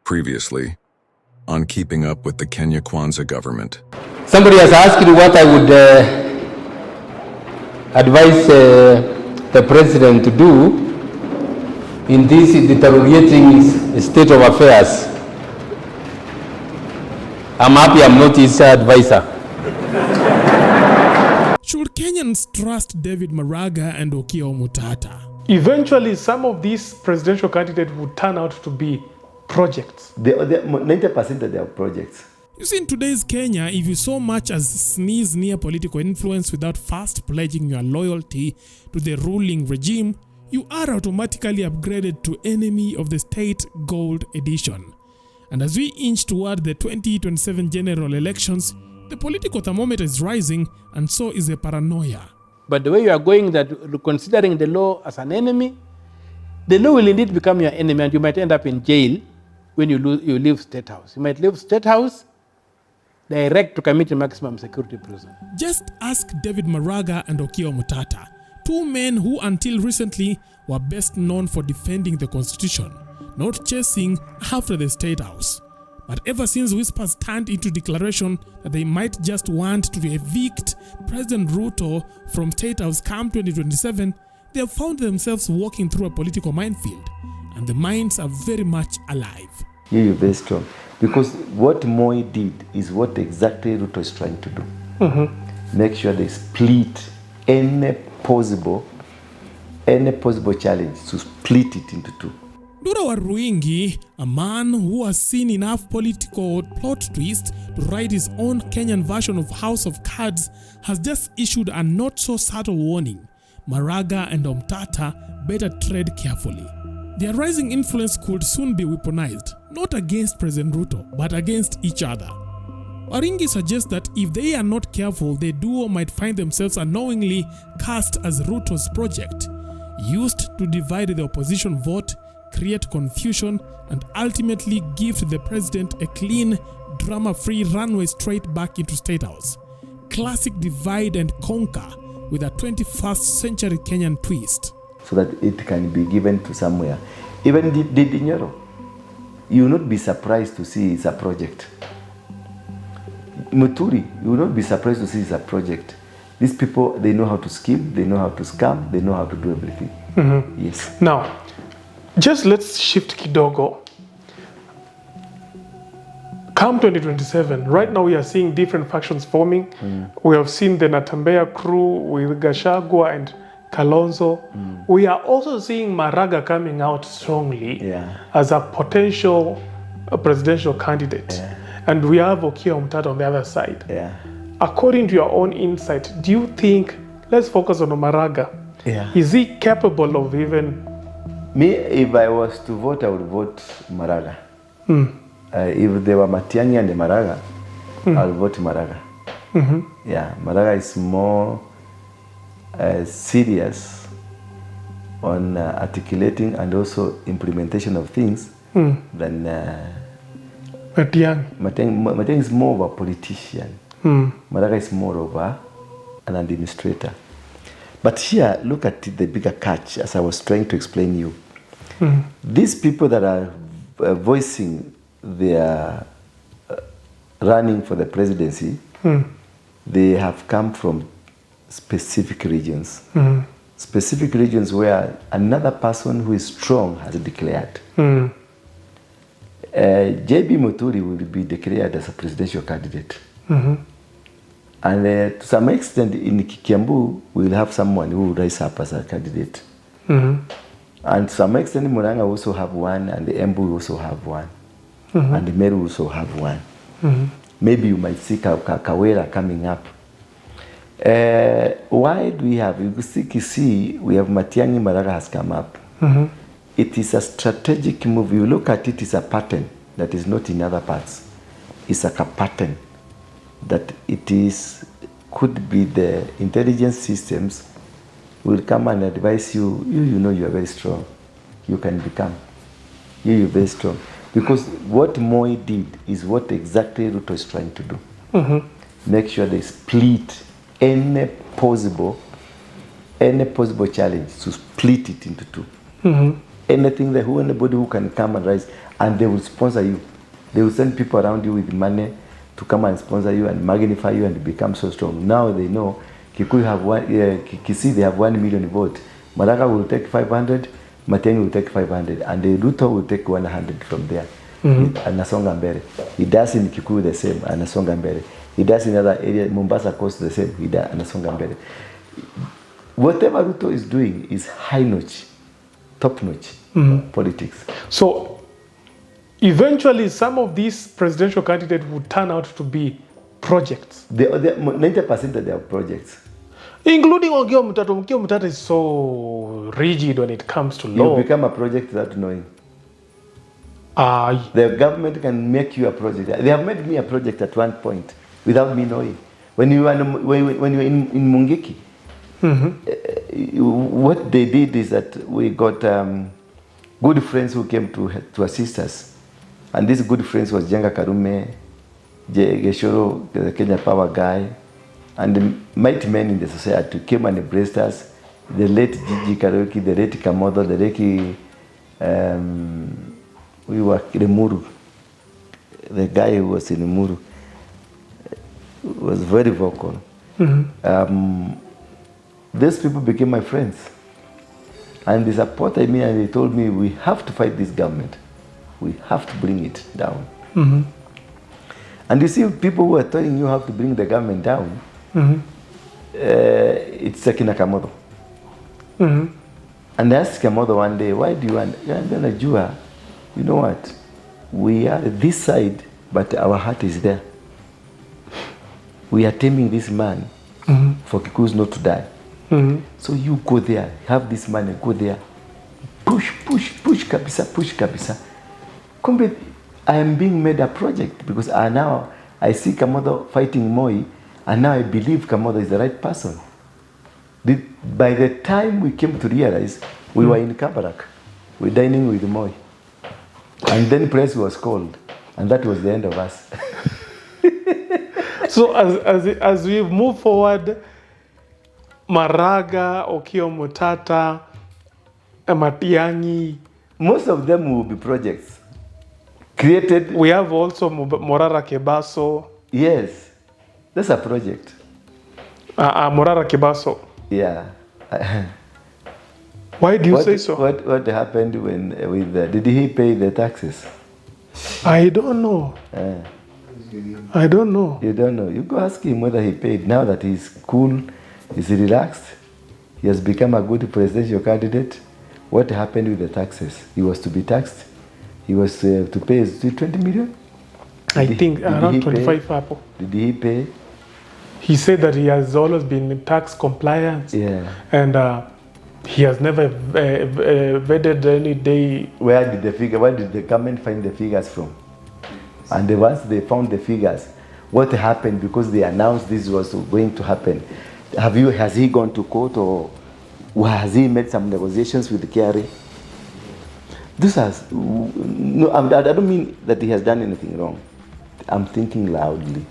Previously, on Keeping Up with the Kenya Kwanza government. Somebody has asked me what I would advise the president to do in this deteriorating state of affairs. I'm happy I'm not his advisor. Should Kenyans trust David Maraga and Omtatah? Eventually, some of these presidential candidates would turn out to be projects. 90% of their projects. You see, in today's Kenya, if you so much as sneeze near political influence without first pledging your loyalty to the ruling regime, you are automatically upgraded to enemy of the state gold edition. And as we inch toward the 2027 general elections, the political thermometer is rising, and so is the paranoia. But the way you are going, that considering the law as an enemy, the law will indeed become your enemy, and you might end up in jail when you leave State House. You might leave State House direct to commit a maximum security prison. Just ask David Maraga and Omtatah, two men who until recently were best known for defending the constitution, not chasing after the State House. But ever since whispers turned into declaration that they might just want to evict President Ruto from State House come 2027, they have found themselves walking through a political minefield, and the minds are very much alive. You're very strong. Because what Moi did is what exactly Ruto is trying to do. Mm-hmm. Make sure they split any possible challenge, to split it into two. Ndura Waruinge, a man who has seen enough political plot twists to write his own Kenyan version of House of Cards, has just issued a not-so-subtle warning. Maraga and Omtatah better tread carefully. Their rising influence could soon be weaponized, not against President Ruto, but against each other. Waruinge suggests that if they are not careful, the duo might find themselves unknowingly cast as Ruto's project, used to divide the opposition vote, create confusion, and ultimately give the president a clean, drama-free runway straight back into State House. Classic divide and conquer with a 21st century Kenyan twist. So that it can be given to somewhere. Even Dinyoro, you will not be surprised to see it's a project. Muturi, you will not be surprised to see it's a project. These people, they know how to scheme, they know how to scam, they know how to do everything. Mm-hmm. Yes. Now, just let's shift kidogo. Come 2027, right now we are seeing different factions forming. We have seen the Natambea crew with Gachagua and Kalonzo. We are also seeing Maraga coming out strongly as a potential presidential candidate. And we have Omtatah on the other side. According to your own insight, do you think, let's focus on Maraga, is he capable of even... Me, if I was to vote, I would vote Maraga. If there were Matiang'i and Maraga, I would vote Maraga. Mm-hmm. Yeah, Maraga is more serious on articulating and also implementation of things than Matiang'i. Matiang'i is more of a politician. Maraga is more of an administrator. But here, look at the bigger catch, as I was trying to explain you. These people that are voicing their running for the presidency, they have come from specific regions. Specific regions where another person who is strong has declared. J.B. Muturi will be declared as a presidential candidate. And to some extent in Kiambu, we will have someone who will rise up as a candidate. And to some extent, Murang'a also have one, and the Embu also have one. And the Meru also have one. Maybe you might see Kawera coming up. Why do we have, you see Kisii, we have Matiang'i, Maraga has come up. It is a strategic move. You look at it, it's a pattern that is not in other parts. It's like a pattern that it is, could be the intelligence systems will come and advise you, you know you are very strong. You can become. You're very strong. Because what Moi did is what exactly Ruto is trying to do. Make sure they split any possible challenge, to split it into two. Anything that anybody who can come and rise. and they will sponsor you. They will send people around you with money to come and sponsor you and magnify you and become so strong. Now they know Kikuyu have Kisii, they have 1 million vote. Maraga will take 500, Matiang'i will take 500, and the Ruto will take 100 from there. Anasonga mbele. He does in Kikuyu the same, anasonga mbele. He does in other areas, Mombasa Coast the same, he does, anasonga mbele. Whatever Ruto is doing is high notch, top notch politics. So eventually some of these presidential candidates would turn out to be projects. 90% of their projects. Including Omtatah. Omtatah is so rigid when it comes to law. You become a project without knowing. Aye. The government can make you a project. They have made me a project at one point without me knowing. When you were in Mungiki, what they did is that we got good friends who came to assist us. And these good friends was Jenga Karume, Geshoro, the Kenya Power guy, and the mighty men in the society came and embraced us. The late Gigi Karaoke, the late Kamodo, the late we were Remuru. The guy who was in Remuru was very vocal. These people became my friends. And they supported me and they told me, we have to fight this government. We have to bring it down. And you see, people who are telling you how to bring the government down, it's Sekina Kamodo. And I asked Kamodo one day, why do you want? And then Najua, you know what? We are this side, but our heart is there. We are taming this man for Kikuyus not to die. So you go there, have this money, go there. Push kabisa, push kabisa. I am being made a project because I see Kamodo fighting Moi, and now I believe Kamodo is the right person. By the time we came to realize, we were in Kabarak. We were dining with Moi. And then press was called, and that was the end of us. So as we move forward, Maraga, Omtatah, Matiang'i, most of them will be projects created. We have also Morara Kebaso. Yes, that's a project. Morara Kebaso. Yeah. Why do you say so? What happened did he pay the taxes? I don't know. I don't know. You don't know. You go ask him whether he paid. Now that he's cool, he's relaxed, he has become a good presidential candidate. What happened with the taxes? He was to be taxed. He was to pay 20 million? I think around 25 Apple. Did he pay? He said that he has always been in tax compliance. Yeah. And he has never vetted any day. Where did the government find the figures from? And once they found the figures, what happened because they announced this was going to happen? Has he gone to court or has he made some negotiations with the KRA? No, I don't mean that he has done anything wrong. I'm thinking loudly.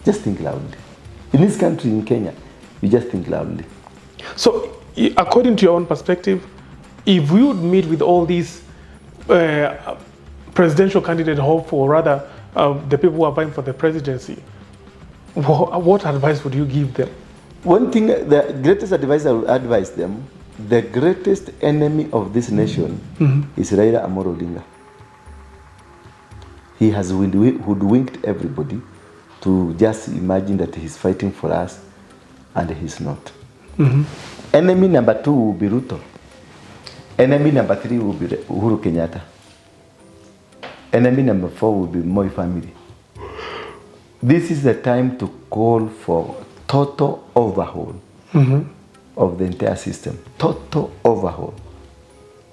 Just think loudly. In this country, in Kenya, you just think loudly. So, according to your own perspective, if we would meet with all these presidential candidates, or rather the people who are vying for the presidency, what advice would you give them? One thing, the greatest advice I would advise them, the greatest enemy of this nation is Raila Amolo Odinga. He has hoodwinked everybody to just imagine that he's fighting for us, and he's not. Enemy number 2 will be Ruto. Enemy number 3 will be Uhuru Kenyatta. Enemy number 4 will be Moi family. This is the time to call for total overhaul of the entire system. Total overhaul.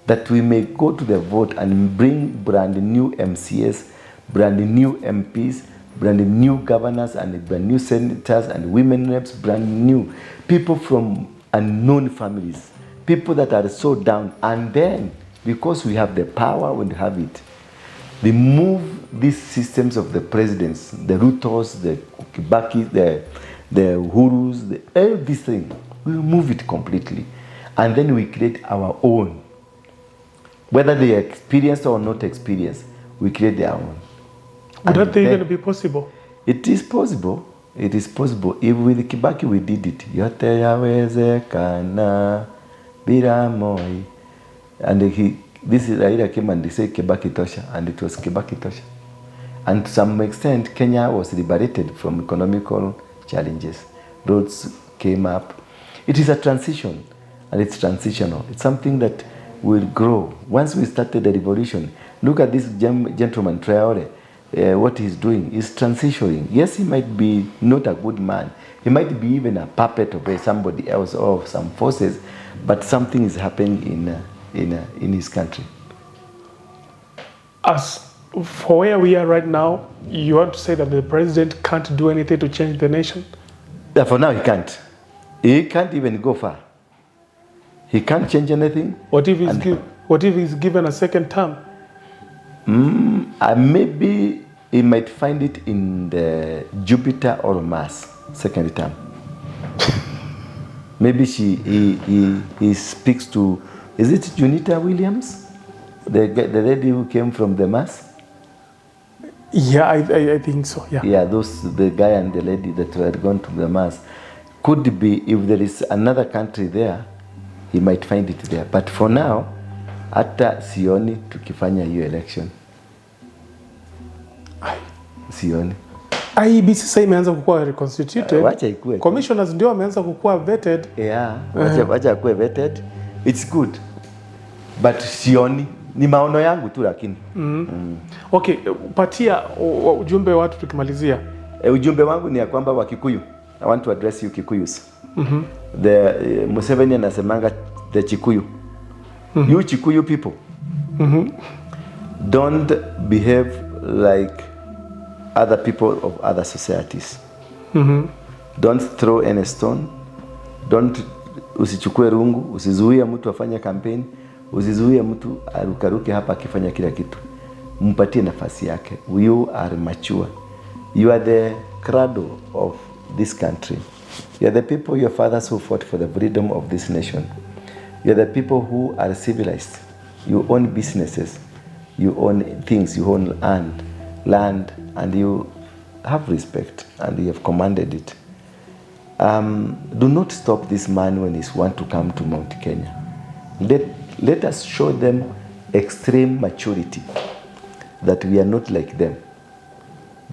That we may go to the vote and bring brand new MCS, brand new MPs, brand new governors and brand new senators and women reps, brand new people from unknown families, people that are so down. And then, because we have the power, we have it, remove these systems of the presidents, the Rutos, the Kibaki, the Uhurus, everything. We remove it completely. And then we create our own. Whether they are experienced or not experienced, we create their own. Would And that then- even be possible? It is possible. It is possible. If with Kibaki we did it. Yote yawezekana bila Moi. And this is Raila came and they said Kibaki tosha, and it was Kibaki tosha. And to some extent, Kenya was liberated from economical challenges. Roads came up. It is a transition, and it's transitional. It's something that will grow. Once we started the revolution, look at this gentleman, Traore. What he's doing is transitioning. Yes, he might be not a good man. He might be even a puppet of somebody else or some forces, but something is happening in his country. As for where we are right now, you want to say that the president can't do anything to change the nation? Yeah, for now, he can't. He can't even go far. He can't change anything. What if he's given a second term? Maybe he might find it in the Jupiter or Mars, second term. Maybe he speaks to, is it Junita Williams? The lady who came from the Mars? Yeah, I think so, yeah. Yeah, the guy and the lady that had gone to the Mars. Could be, if there is another country there, he might find it there. But for now, hata sioni tukifanya hiyo election. Sioni. IEBC sasa imeanza kukuwa reconstituted. Wacha ikue. Commissioners ndio wameanza kukuwa vetted. Yeah, wacha kuwe vetted. It's good. But sioni. Ni maono yangu tu lakini. Okay, patia ujumbe watu tukimalizia. Ujumbe wangu ni ya kwamba Wakikuyu. I want to address you Kikuyus. The Museveni anasemanga the Chikuyu. You Chikuyu people. Don't behave like other people of other societies. Don't throw any stone. Usichukue rungu, usizuie mtu afanye campaign, usizuie mtu arukaruke hapa akifanya kila kitu. Mpatie nafasi yake. You are mature. You are the cradle of this country. You are the people, your fathers who fought for the freedom of this nation. You are the people who are civilized. You own businesses. You own things. You own land, and you have respect, and you have commanded it. Do not stop this man when he wants to come to Mount Kenya. Let us show them extreme maturity, that we are not like them.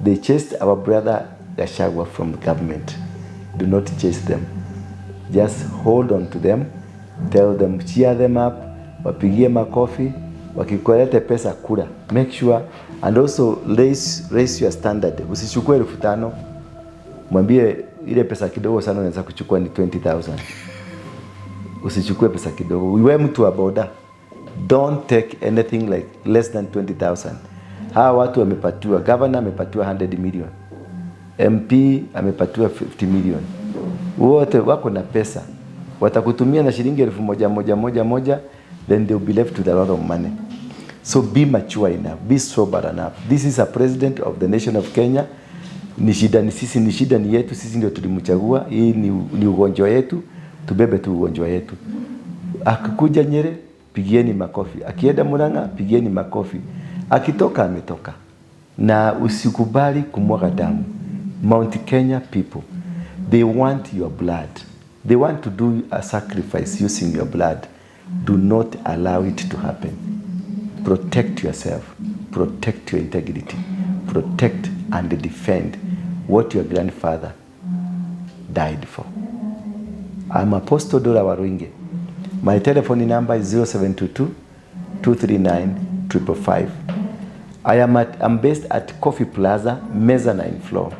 They chased our brother Gachagua from the government. Do not chase them. Just hold on to them. Tell them, cheer them up. Wapigie makofi. Wakikulete pesa kula. Make sure, and also raise your standard. Usichukue 5,000. Mwambie ile pesa kidogo sana unaweza kuchukua ni 20,000. Usichukue pesa kidogo. Wewe mtu wa boda. Don't take anything like less than 20,000. Hawa watu wamepatiwa, governor amepatiwa 100 million. MP amepatiwa 50 million. Wote wako na pesa. Watakutumia na shilingi 1,100, then they'll be left with a lot of money. So be mature enough, be sober enough. This is a president of the nation of Kenya. Ni shida ni sisi, ni shida ni yetu, sisi ndio tulimchagua. Hii ni ugonjwa yetu, tubebe tu ugonjwa yetu. Akikuja Nyeri, pigieni makofi. Akienda Murang'a, pigieni makofi. Akitoka ametoka. Na usikubali kumwaga damu. Mount Kenya people, they want your blood. They want to do a sacrifice using your blood. Do not allow it to happen. Protect yourself. Protect your integrity. Protect and defend what your grandfather died for. I'm Apostle Ndura Waruinge. My telephone number is 0722-239-555. I'm based at Coffee Plaza, mezzanine floor.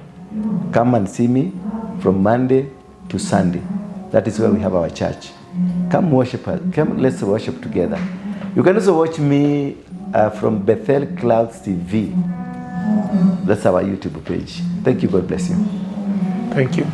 Come and see me from Monday to Sunday. That is where we have our church. Come worship us. Come, let's worship together. You can also watch me from Bethel Clouds TV. That's our YouTube page. Thank you. God bless you. Thank you.